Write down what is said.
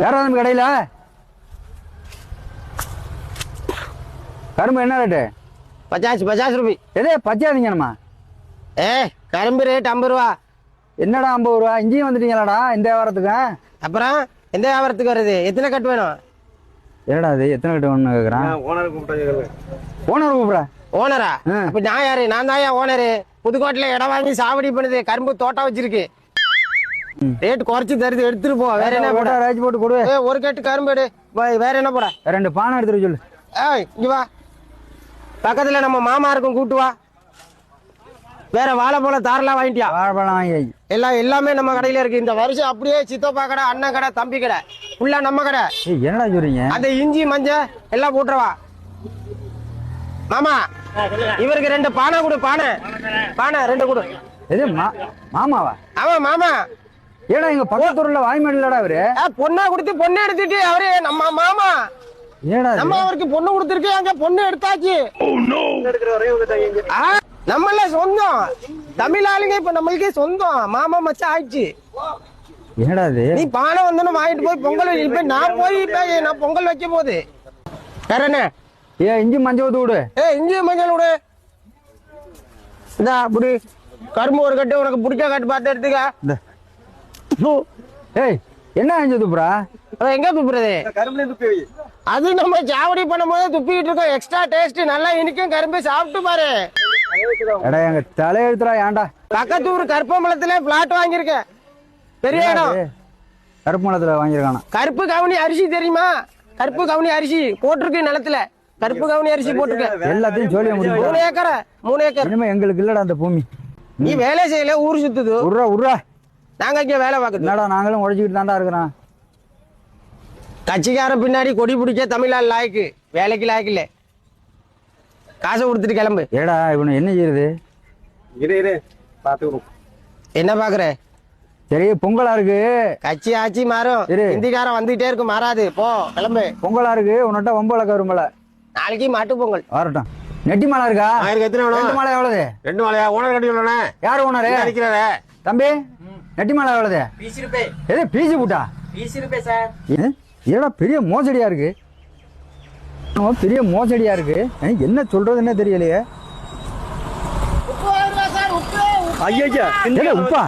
வேற நம்ம கடையில கரும்பு என்ன ரேட்டு? 50 ரூபாய். எதே பச்சாதீங்கம்மா. கரும்பு ரேட் 50 ரூபா. என்னடா 50 ரூபா? இங்கேயும் வந்துட்டீங்களாடா இந்த வியாபாரத்துக்கு? அப்புறம் எந்த வியாபாரத்துக்கு வருது? எத்தனை கட்டு வேணும்? என்னடா அது எத்தனை கட்டு வேணும்னு கேக்குறான். ஓனர் கூப்பிடுற. ஓனரா? அப்ப நான் யாரு? நான் தான் ஓனரு. புதுக்கோட்டையில இடம் வாங்கி சாவடி பண்ணுது, கரும்பு தோட்டம் வச்சிருக்கு. ரேட் குறைச்சு தருது, எடுத்துட்டு போ. வேற என்ன போட? ராஜ் போட்டு கொடு. ஒரு கட்டு கரும்பு எடு. வேற என்ன போட? 2 பானை எடுத்துட்டு சொல்லு. இங்க வா, பக்கத்துல நம்ம மாமா இருக்கும், கூட்டு வா. வேற வாழைப்பழம் தாரெல்லாம் வாங்கிட்டியா? வாழைப்பழம் வாங்கி எல்லாமே நம்ம கடையில இருக்கு. இந்த வருஷம் அப்படியே சித்தப்பா கடை, அண்ணன் கடை, தம்பி கடை ஃபுல்லா நம்ம கடை. என்னடா சொல்றீங்க? அந்த இஞ்சி மஞ்சள் எல்லாம் போட்டுருவா. மாமா இவருக்கு 2 பானை கொடு. பானை 2 கொடு. எது மாமாவா? ஆமா மாமா. ஏடா எங்க பக்கத்தூர்ல வாய்மேடலடா அவரு. பொண்ணா கொடுத்து பொண்ணு எடுத்துட்டு அவரு நம்ம மாமா. ஏடா நம்ம அவருக்கு பொண்ணு கொடுத்துருக்கு, அங்க பொண்ணு எடுத்தாச்சு. நம்மள சொந்தம் தமிழ் ஆளுங்க, இப்ப நம்மளுக்கே சொந்தம். மாமா மச்சான் ஆயிடுச்சு. என்னடா இது? நீ பானை வந்தோன்னு வாங்கிட்டு போய் பொங்கல் இப்ப நான் போய் நான் பொங்கல் வைக்கும் போது வேற என்ன? இஞ்சி மஞ்சள் ஊத்து விடு. இஞ்சி மஞ்சள் விடு. இதா அப்படி கரும்பு ஒரு கட்டு, உனக்கு பிடிச்ச கட்டு பார்த்து எடுத்துக்க. என்ன இஞ்சி துப்புறா? எங்க துப்புறது? அது நம்ம சாவடி பண்ணும் போது துப்பிக்கிட்டு இருக்கோம். எக்ஸ்ட்ரா டேஸ்ட் நல்லா இனிக்கும். கரும்பு சாப்பிட்டு பாரு. எங்க தலையெழுத்துறா. ஏன்டா பக்கத்தூர் கருப்பம்பலத்துல பிளாட் வாங்கியிருக்கேன், பெரிய இடம். கருப்பம்பலத்துல வாங்கியிருக்கானா? கருப்பு கவுனி அரிசி தெரியுமா? கருப்பு கவுனி அரிசி போட்டிருக்கு நிலத்துல. கருப்பு கவுனி அரிசி போட்டிருக்கேன். எல்லாத்தையும் சொல்லி முடியும். 3 ஏக்கர். இனிமே எங்களுக்கு இல்லடா அந்த பூமி. நீ வேலை செய்யல, ஊர் சுத்துது. உர்றா நாங்க இங்க வேலை பார்க்குது. என்னடா நாங்களும் உழைச்சிக்கிட்டு தாண்டா இருக்கிறோம். கட்சிக்காரன் பின்னாடி கொடி பிடிக்க தமிழால் லாய்க்கு, வேலைக்கு லாய்க்கு இல்ல. காசை கொடுத்துட்டு கிளம்பு. ஏடா இவனு என்ன செய்யுது? என்ன பாக்குற? சரி பொங்கலா இருக்கு. கட்சி ஆட்சி மாறும், இந்திக்காரன் வந்துகிட்டே இருக்கும், மாறாது. போ கிளம்பு. பொங்கலா இருக்கு, உன்னிட்ட வம்பள கரும்பல. நாளைக்கு மாட்டு பொங்கல் வரட்டும். நெட்டி மாலை இருக்கா? எத்தனை வேணும்? 2 மாலை எவ்வளவு? 2 மாலையா? ஓனர் கட்டி சொல்லணே. யாரு ஓனரு? அடிக்கிறாரே தம்பி. நெட்டி மாலை எவ்வளவு? 20 ரூபாய். எது பீசி புட்டா? 20 ரூபாய் சார். ஏடா பெரிய மோசடியா இருக்கு. பெரிய மோசடியா இருக்கு. என்ன சொல்றதுன்னே தெரியலையே. உப்பு. ஐயா உப்பா?